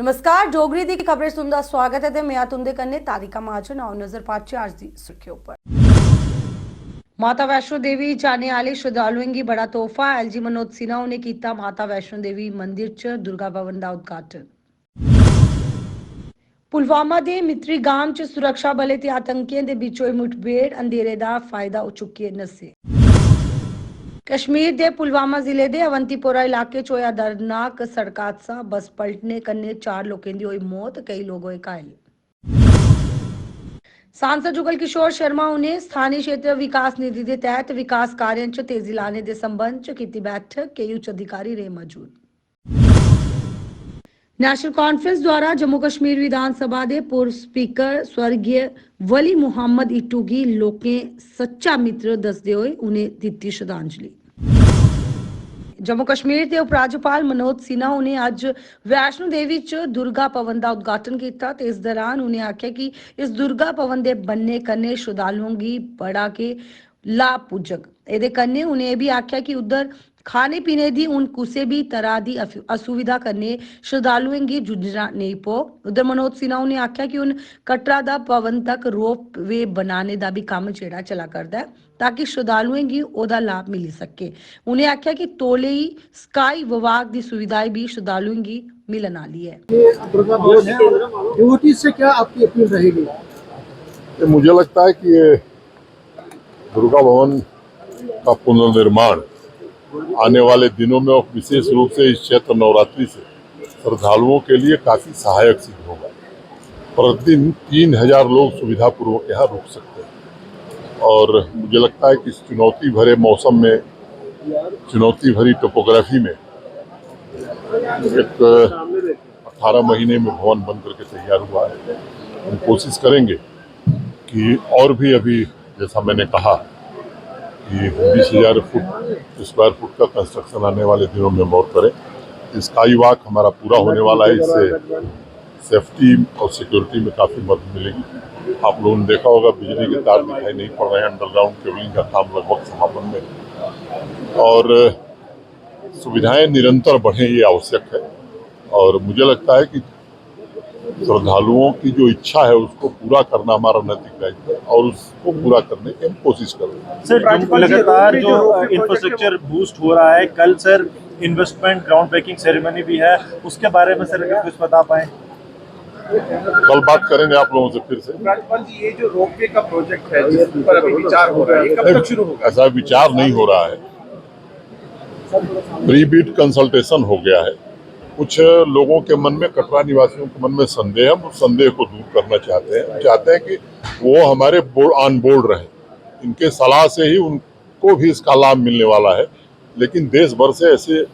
नमस्कार, डोगरी दी खबरें सुनदा स्वागत है ते मैं तुंदे कन्नै तारिका महाजन। आओ नजर पाचे अज्ज दी सुर्खियों पर। माता वैष्णो देवी जाने आह्ले श्रद्धालुएं गी बड़ा तोहफा। एलजी मनोज सिन्हा ने कीता माता वैष्णो देवी मंदिर च दुर्गा भवन दा उद्घाटन। पुलवामा दे मित्री गांव च सुरक्षा बलें ते आतंकियें दे बिच होई मुठभेड़, अंधेरे दा फायदा चुक्कियै नस्से। कश्मीर दे पुलवामा जिले दे अवंतीपोरा इलाके च होया दर्दनाक सड़क हादसा। बस पलटने कन्नै 4 लोकें दी होई मौत, कई लोग होए घायल। सांसद जुगल किशोर शर्मा उन्हें स्थानीय क्षेत्र विकास निधि के तहत विकास कार्यों च तेजी लाने के संबंध च कीती बैठक, केई उच्च अधिकारी रहे मौजूद। नेशनल कॉन्फ्रेंस द्वारा जम्मू कश्मीर विधानसभा के पूर्व स्पीकर स्वर्गीय वली मुहम्मद इट्टू गी लोकें सच्चा मित्र दसदे होए उन्हें दित्ती श्रद्धांजलि। जम्मू कश्मीर के उपराज्यपाल मनोज सिन्हा उन्हें अज वैष्णो देवी च दुर्गा भवन का उद्घाटन किया। इस दौरान उन्हें आख्या कि इस दुर्गा भवन के बनने कन्नै श्रद्धालुओं की बड़ा के लाभ पुजग। एदे कन्नै उन्हें भी आख्या कि उधर खाने पीने की उन कुछ भी तरह की असुविधा कन्नै श्रद्धालुओं की जुझना नहीं पो। उधर मनोज सिन्हा ने आख्या कि उन कटरा दा भवन तक रोप वे बनाने का भी काम जेड़ा चला करदा है ताकि श्रद्धालुओं की ओदा लाभ मिल सके। उन्हें आख्या कि तौले ही स्काई विभाग की सुविधाएं भी श्रद्धालुओं की मिलन आली है। दुर्गा भवन है और डिवोटी से क्या आपकी अपील रहेगी? मुझे लगता है कि ये दुर्गा भवन का पुनर्निर्माण आने वाले दिनों में और विशेष रूप से इस क्षेत्र नवरात्रि से श्रद्धालुओं के लिए काफी सहायक सिद्ध होगा। प्रतिदिन 3000 लोग सुविधापूर्वक यहाँ रुक सकते हैं और मुझे लगता है कि इस चुनौती भरे मौसम में, चुनौती भरी टोपोग्राफी में एक 18 महीने में भवन बन करके तैयार हुआ है। हम कोशिश करेंगे कि और भी अभी जैसा मैंने कहा कि 20,000 स्क्वायर फुट का कंस्ट्रक्शन आने वाले दिनों में और करें। स्काई वॉक हमारा पूरा होने वाला है, इससे सेफ्टी और सिक्योरिटी में काफ़ी मदद मिलेगी। आप लोगों ने देखा होगा बिजली के तार दिखाई नहीं पड़ रहे हैं, अंडरग्राउंड केबलिंग का काम लगभग समापन में और सुविधाएं निरंतर बढ़ें ये आवश्यक है। और मुझे लगता है कि श्रद्धालुओं की जो इच्छा है उसको पूरा करना हमारा नैतिक दायित्व है और उसको पूरा करने की हम कोशिश करेंगे। सर, लगातार जो इंफ्रास्ट्रक्चर बूस्ट हो रहा है, कल sir investment ground breaking ceremony भी है, उसके बारे में सर कुछ बता पाए? कल बात करेंगे आप लोगों से फिर से। राज्यपाल जी, ये जो रोपवे का प्रोजेक्ट है जिस पर अभी विचार हो रहा है, ये कब तक शुरू होगा? ऐसा विचार नहीं हो रहा है, प्री बीट कंसल्टेशन हो गया है। कुछ लोगों के मन में, कटरा निवासियों के मन में संदेह है, हम उस संदेह को दूर करना चाहते हैं। चाहते हैं कि वो हमारे ऑन बोर्ड रहें, इनके सलाह से ही उनको भी इसका लाभ मिलने वाला है। लेकिन देश भर से ऐसे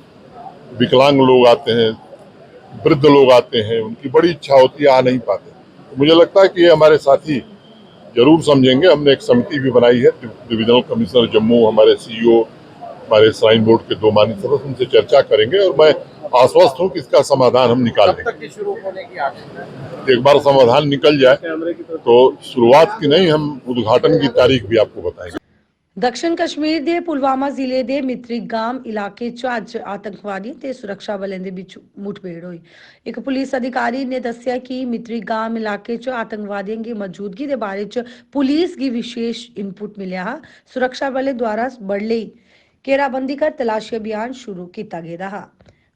विकलांग लोग आते हैं, वृद्ध लोग आते हैं, उनकी बड़ी इच्छा होती है, आ नहीं पाते। तो मुझे लगता है कि ये हमारे साथी जरूर समझेंगे। हमने एक समिति भी बनाई है, डिविजनल कमिश्नर जम्मू, हमारे सीईओ, हमारे श्राइन बोर्ड के 2 माननीय सदस्य, उनसे चर्चा करेंगे और मैं आश्वस्त हूँ कि इसका समाधान हम निकालेंगे। शुरू होने की एक बार समाधान निकल जाए तो शुरुआत की नहीं, हम उद्घाटन की तारीख भी आपको बताएंगे। दक्षिण कश्मीर के पुलवामा जिले के मित्री गांव इलाके च अज आतंकवादी ते सुरक्षा बलें दे बिच मुठभेड़ हुई। एक पुलिस अधिकारी ने दस्सिया कि मित्री गांव इलाके च आतंकवादियों की मौजूदगी के बारे च पुलिस की विशेष इनपुट मिलिया हा। सुरक्षा बलें द्वारा बड़ले घेराबंदी कर तलाशी अभियान शुरू किया गया हा,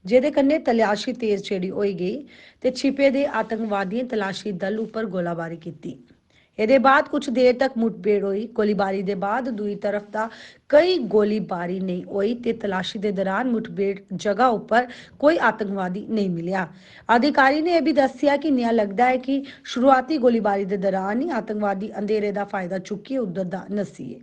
जेदे कन्नै तलाशी तेज जेड़ी होई गई ते छिपे दे आतंकवादियों तलाशी दल उपर गोलाबारी की। ਇਹਦੇ ਬਾਅਦ कुछ देर तक मुठभेड़ हुई। गोलीबारी के बाद दूई तरफ दा कई गोलीबारी नहीं हुई ते तलाशी के दौरान मुठभेड़ जगह उपर कोई आतंकवादी नहीं मिलिया। अधिकारी ने यह भी दस्सिया कि निया लगता है कि शुरुआती गोलीबारी के दौरान ही आतंकवादी अंधेरे का फायदा चुकी उधर दा नसीए।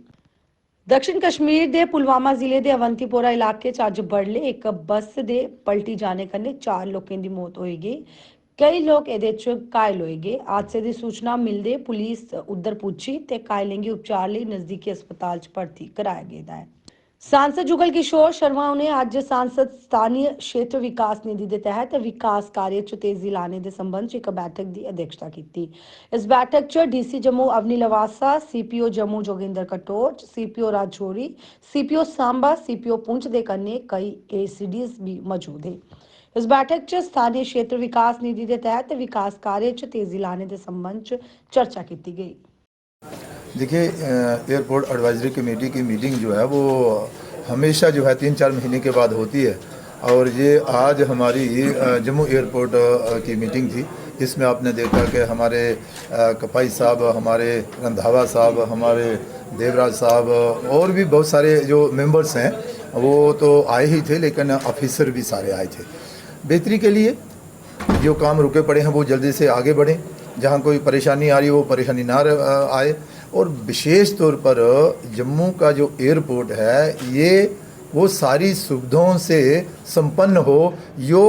दक्षिण कश्मीर के पुलवामा जिले के अवंतीपोरा इलाके च अज बडले एक बस के पलटी जाने कन्नै 4 लोगों की मौत हो गई, कई लोग एदे च घायल होए गए। हादसे की सूचना मिलते पुलिस उधर पुजी ते घायलें गी उपचार लई नजदीकी अस्पताल च भर्ती कराया गया है। सांसद जुगल किशोर शर्मा ने आज सांसद स्थानीय क्षेत्र विकास निधि के तहत विकास कार्य च तेजी लाने के संबंध च एक बैठक की अध्यक्षता की। इस बैठक च DC Jammu Avni Lavasa, CPO Jammu Joginder Katoch, CPO Rajouri, CPO Samba, CPO Poonch के कन्नै कई एसीडीज भी मौजूद है। इस बैठक च स्थानीय क्षेत्र विकास निधि के तहत विकास कार्य च तेजी लाने के संबंध च चर्चा की गई। देखिए, एयरपोर्ट एडवाइजरी कमेटी की मीटिंग जो है वो हमेशा जो है 3-4 महीने के बाद होती है, और ये आज हमारी जम्मू एयरपोर्ट की मीटिंग थी। इसमें आपने देखा कि हमारे कपाई साहब, हमारे रंधावा साहब, हमारे देवराज साहब और भी बहुत सारे जो मेंबर्स हैं वो तो आए ही थे, लेकिन ऑफिसर भी सारे आए थे बेहतरी के लिए। जो काम रुके पड़े हैं वो जल्दी से आगे बढ़ें, जहाँ कोई परेशानी आ रही है वो परेशानी ना आए, और विशेष तौर पर जम्मू का जो एयरपोर्ट है ये वो सारी सुविधाओं से संपन्न हो। यो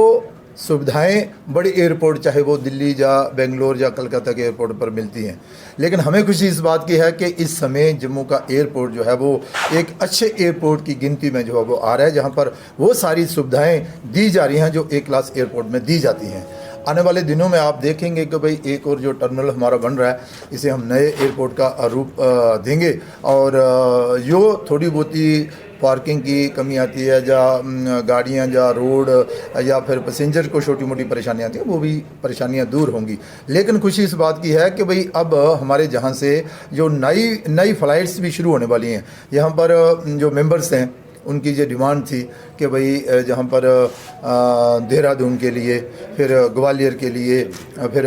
सुविधाएं बड़े एयरपोर्ट चाहे वो दिल्ली या बेंगलोर या कलकत्ता के एयरपोर्ट पर मिलती हैं, लेकिन हमें खुशी इस बात की है कि इस समय जम्मू का एयरपोर्ट जो है वो एक अच्छे एयरपोर्ट की गिनती में जो है वो आ रहा है, जहां पर वो सारी सुविधाएं दी जा रही हैं जो ए क्लास एयरपोर्ट में दी जाती हैं। आने वाले दिनों में आप देखेंगे कि भाई एक और जो टर्मिनल हमारा बन रहा है इसे हम नए एयरपोर्ट का रूप देंगे, और जो थोड़ी बहुत पार्किंग की कमी आती है या गाड़ियां या रोड या फिर पैसेंजर को छोटी मोटी परेशानियां आती हैं वो भी परेशानियां दूर होंगी। लेकिन खुशी इस बात की है कि भाई अब हमारे जहां से जो नई फ़्लाइट्स भी शुरू होने वाली हैं, यहाँ पर जो मेंबर्स हैं उनकी ये डिमांड थी कि भाई जहाँ पर देहरादून के लिए, फिर ग्वालियर के लिए, फिर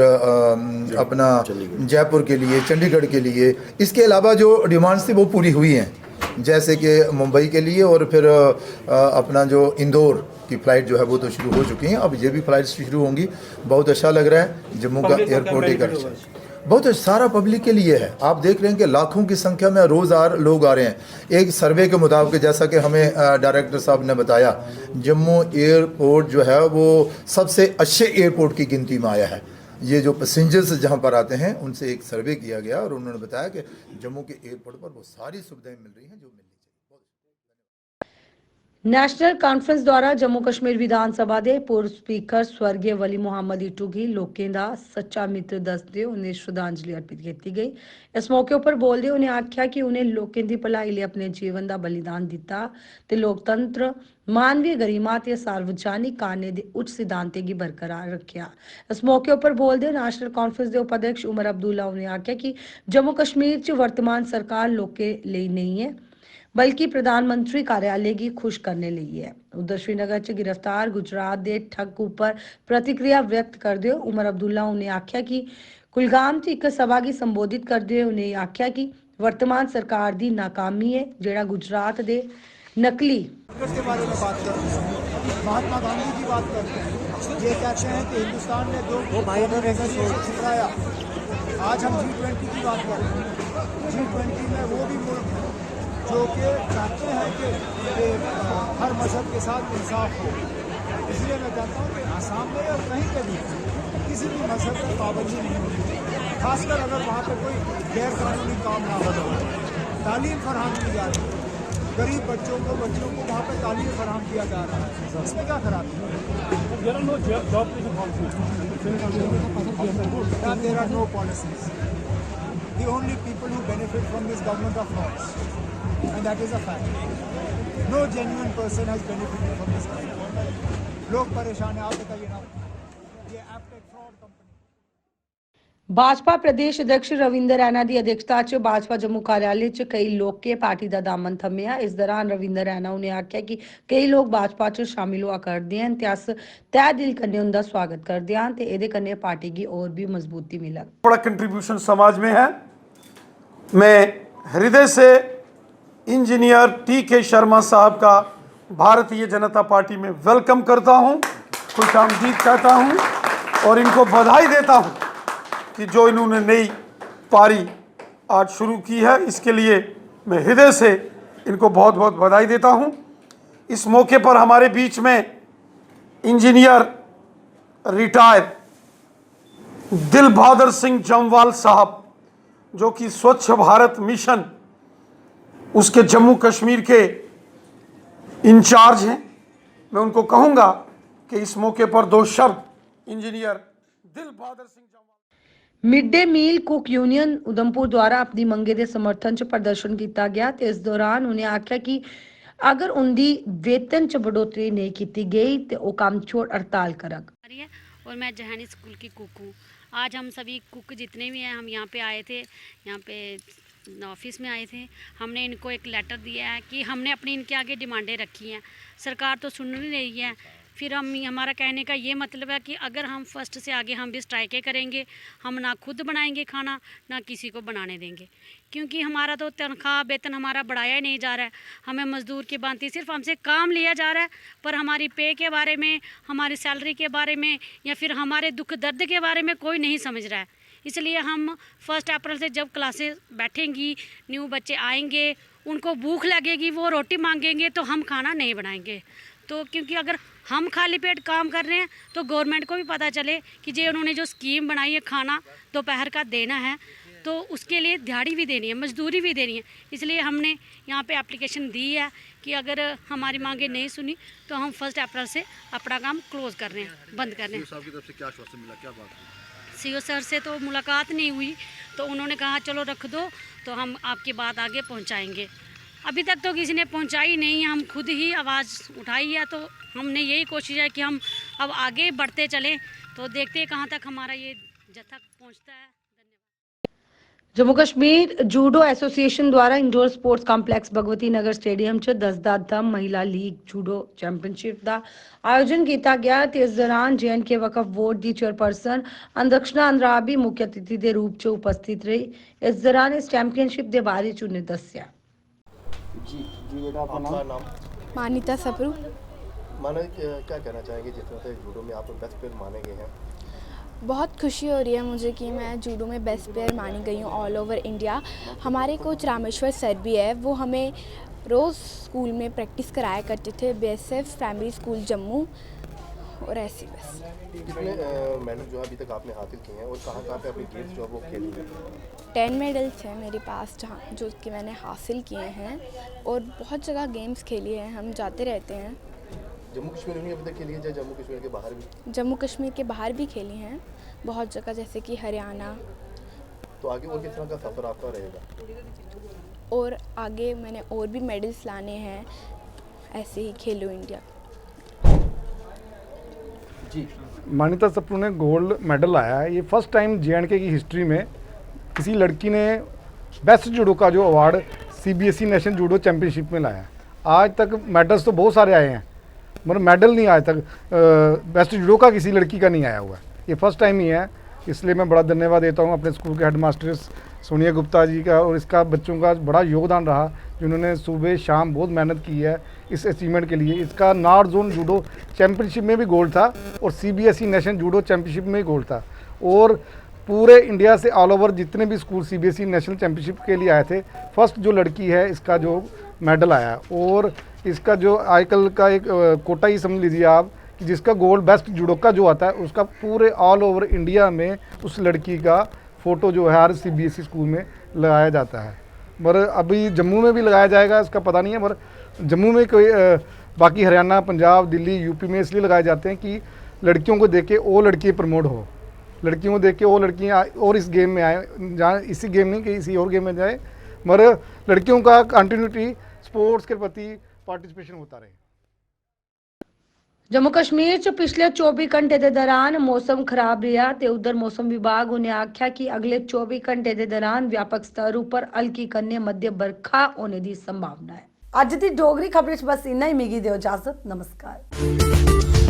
अपना जयपुर के लिए, चंडीगढ़ के लिए, इसके अलावा जो डिमांड्स थी वो पूरी हुई हैं, जैसे कि मुंबई के लिए, और फिर अपना जो इंदौर की फ़्लाइट जो है वो तो शुरू हो चुकी हैं, अब ये भी फ़्लाइट शुरू होंगी। बहुत अच्छा लग रहा है जम्मू का एयरपोर्ट एक अच्छा, बहुत सारा पब्लिक के लिए है। आप देख रहे हैं कि लाखों की संख्या में रोज़ार लोग आ रहे हैं। एक सर्वे के मुताबिक, जैसा कि हमें डायरेक्टर साहब ने बताया, जम्मू एयरपोर्ट जो है वो सबसे अच्छे एयरपोर्ट की गिनती में आया है। ये जो पैसेंजर्स जहाँ पर आते हैं उनसे एक सर्वे किया गया और उन्होंने बताया कि जम्मू के एयरपोर्ट पर वो सारी सुविधाएं मिल रही हैं जो मिलनी चाहिए। नेशनल कॉन्फ्रेंस द्वारा जम्मू कश्मीर विधानसभा के पूर्व स्पीकर स्वर्गीय वली मुहम्मद इटू गी लोकें दा सच्चा मित्र दसदे उन्हें श्रद्धांजलि अर्पित की गई। इस मौके पर बोलदे उन्हें आख्या कि उन्हें लोकें दी भलाई लिए अपने जीवन का बलिदान दिता ते लोकतंत्र, मानवीय गरिमा ते सार्वजनिक काने दे उच्च सिद्धांतें गी बरकरार रखिया। इस मौके पर बोलदे नेशनल कॉन्फ्रेंस के उपाध्यक्ष उमर अब्दुल्ला उन्हें आख्या कि जम्मू कश्मीर च वर्तमान सरकार लोकें लिए नहीं है बल्कि प्रधानमंत्री कार्यालय की खुश करने लिए है। उधर श्रीनगर च गिरफ्तार गुजरात के ठग ऊपर प्रतिक्रिया व्यक्त करते हुए उमर अब्दुल्ला उन्हें आख्या कि कुलगाम च एक सभा की संबोधित करते हुए उन्हें आख्या कि वर्तमान सरकार की नाकामी है जेड़ा गुजरात के नकली के बारे में बात करते हैं, महात्मा गांधी की बात करते हैं। ये कहते हैं कि हिंदुस्तान ने दो छुड़ाया। आज हम G20 की बात करते हैं। G20 में वो भी मुल्क हैं जो कि चाहते हैं कि हर मजहब के साथ इंसाफ हो। इसलिए मैं कहता हूँ कि आसाम में और कहीं पे भी किसी भी मजहब पर पाबंदी नहीं होगी, खासकर अगर वहाँ पर कोई गैर कानूनी काम ना हो। तालीम फराहम की जा रही है, गरीब बच्चों को वहाँ पर तालीम फराहम किया जा रहा है, इसमें क्या खराबी है? There are no policies. The only people who benefit from this government are frauds, and that is a fact. No genuine person has benefited from this government. लोग परेशान हैं, आप बताइए ना। ये एप्टेक फ्रॉड कंपनी। भाजपा प्रदेश अध्यक्ष रविंदर रैना की अध्यक्षता च भाजपा जम्मू कार्यालय च कई लोग के पार्टी का दामन थम्मिया। इस दौरान रविंदर रैना उन्हें आख्या कि कई लोग भाजपा च शामिल हुआ करते हैं ते अस तय दिल कन्नै उनका स्वागत करते हैं ते एदे कन्नै पार्टी की और भी मजबूती मिलग। बड़ा कंट्रीब्यूशन समाज में है। मैं हृदय से इंजीनियर टी.के. शर्मा साहब का भारतीय जनता पार्टी में वेलकम करता हूं, खुशामदीद कहता हूं और इनको बधाई देता हूं कि जो इन्होंने नई पारी आज शुरू की है, इसके लिए मैं हृदय से इनको बहुत बहुत बधाई देता हूं। इस मौके पर हमारे बीच में इंजीनियर रिटायर दिल बहादुर सिंह जमवाल साहब, जो कि स्वच्छ भारत मिशन उसके जम्मू कश्मीर के इंचार्ज हैं। मैं उनको कहूंगा कि इस मौके पर दो शब्द engineer Dil Bahadur Singh Jamwal. Mid day meal cook union Udhampur द्वारा अपनी मंगे के समर्थन च प्रदर्शन किया गया ते इस दौरान उन्हें आख्या कि अगर उनकी वेतन च बढ़ोतरी नहीं की गई तो वो काम छोड़ हड़ताल करग। रही है और मैं जहानी स्कूल की कुक हूँ। आज हम सभी कुक जितने भी हैं हम यहाँ पे आए थे, यहाँ पे ऑफिस में आए थे। हमने इनको एक लेटर दिया है कि हमने अपनी इनके आगे डिमांडें रखी हैं, सरकार तो सुन नहीं रही है। फिर हमारा कहने का ये मतलब है कि अगर हम फर्स्ट से आगे हम भी स्ट्राइकें करेंगे, हम ना खुद बनाएंगे खाना ना किसी को बनाने देंगे, क्योंकि हमारा तो तनख्वाह वेतन हमारा बढ़ाया ही नहीं जा रहा है। हमें मज़दूर की भांति सिर्फ हमसे काम लिया जा रहा है, पर हमारी पे के बारे में, हमारी सैलरी के बारे में या फिर हमारे दुख दर्द के बारे में कोई नहीं समझ रहा है। इसलिए हम 1 अप्रैल से जब क्लासेस बैठेंगी, न्यू बच्चे आएंगे, उनको भूख लगेगी, वो रोटी मांगेंगे तो हम खाना नहीं बनाएंगे। तो क्योंकि अगर हम खाली पेट काम कर रहे हैं तो गवर्नमेंट को भी पता चले कि जे उन्होंने जो स्कीम बनाई है खाना दोपहर का देना है, तो उसके लिए दिहाड़ी भी देनी है, मजदूरी भी देनी है। इसलिए हमने यहाँ पे एप्लीकेशन दी है कि अगर हमारी मांगे नहीं सुनी तो हम 1 अप्रैल से अपना काम क्लोज़ कर रहे हैं, बंद कर रहे हैं। साहब की तरफ से क्या आश्वासन मिला, क्या बात हुई? सीओ सर से तो मुलाकात नहीं हुई, तो उन्होंने कहा चलो रख दो, तो हम आपकी बात आगे पहुँचाएँगे। अभी तक तो किसी ने पहुंचाई नहीं है, हम खुद ही आवाज़ उठाई है। तो हमने यही कोशिश है कि हम अब आगे बढ़ते चलें, तो देखते हैं कहाँ तक हमारा ये जत्था पहुंचता है। जम्मू कश्मीर जूडो एसोसिएशन द्वारा indoor sports complex Bhagwati Nagar stadium च 10 दा दम महिला लीग जूडो चैंपियनशिप का आयोजन किया गया। इस दौरान JNK वक्फ बोर्ड की चेयरपर्सन अंदक्षना अंद्राबी मुख्य अतिथि के रूप च उपस्थित रही। इस दौरान इस चैंपियनशिप के बारे च उन्हें दस्या। जी बेटा, आपका नाम? मानिता सप्रू। माना क्या कहना चाहेंगे जिस तरह से जूडो में आप बेस्ट प्लेयर माने गए हैं? बहुत खुशी हो रही है मुझे कि मैं जूडो में बेस्ट प्लेयर मानी गई हूँ ऑल ओवर इंडिया। हमारे कोच रामेश्वर सर भी है, वो हमें रोज़ स्कूल में प्रैक्टिस कराया करते थे, BSF प्राइमरी स्कूल जम्मू, और ऐसी बस। कितने मेडल जो अभी तक आपने हासिल किए हैं और कहाँ पे अपनी गेम्स जो है वो खेली हैं? 10 मेडल्स हैं मेरे पास जहाँ जो कि मैंने हासिल किए हैं, और बहुत जगह गेम्स खेली हैं, हम जाते रहते हैं। जम्मू कश्मीर में अभी तक खेली है या जम्मू कश्मीर के बाहर भी? जम्मू कश्मीर के बाहर भी खेली हैं बहुत जगह, जैसे कि हरियाणा। तो आगे और किस तरह का सफ़र आपका रहेगा? और आगे मैंने और भी मेडल्स लाने हैं, ऐसे ही खेलो इंडिया। जी मानिता सप्रू ने गोल्ड मेडल लाया है। ये फर्स्ट टाइम JNK की हिस्ट्री में किसी लड़की ने बेस्ट जूडो का जो award CBSE national judo championship में लाया है। आज तक मेडल्स तो बहुत सारे आए हैं, मगर मेडल नहीं आज तक बेस्ट जूडो का किसी लड़की का नहीं आया हुआ है। ये फर्स्ट टाइम ही है, इसलिए मैं बड़ा धन्यवाद देता हूँ अपने स्कूल के हेडमास्टर सोनिया गुप्ता जी का, और इसका बच्चों का बड़ा योगदान रहा जिन्होंने सुबह शाम बहुत मेहनत की है इस अचीवमेंट के लिए। इसका नॉर्थ जोन जूडो चैम्पियनशिप में भी गोल्ड था और CBSE नेशनल जूडो चैम्पियनशिप में भी गोल्ड था, और पूरे इंडिया से ऑल ओवर जितने भी स्कूल CBSE नेशनल चैम्पियनशिप के लिए आए थे, फर्स्ट जो लड़की है इसका जो मेडल आया। और इसका जो आजकल का एक कोटा ही समझ लीजिए आप कि जिसका गोल्ड बेस्ट जुडोका जो आता है उसका पूरे ऑल ओवर इंडिया में उस लड़की का फ़ोटो जो है हर CBSE स्कूल में लगाया जाता है। मगर अभी जम्मू में भी लगाया जाएगा, इसका पता नहीं है, मगर जम्मू में कोई बाकी हरियाणा, पंजाब, दिल्ली, UP में इसलिए लगाए जाते हैं कि लड़कियों को देख के वो लड़की प्रमोट हो, लड़कियों को देख के वो लड़कियाँ और इस गेम में आए, जहाँ इसी गेम नहीं किसी और गेम में जाए, मगर लड़कियों का कंटिन्यूटी स्पोर्ट्स के प्रति पार्टिसिपेशन होता रहे। जम्मू कश्मीर च पिछले 24 घंटे के दौरान मौसम खराब रहा, ते उधर मौसम विभाग उन्हें आख्या कि अगले 24 घंटे के दौरान व्यापक स्तर पर हल्की कन्ने मध्य बरखा होने की संभावना है। अज दी डोगरी खबरें बस इन्ना ही, मिगी दियो इजाजत, नमस्कार।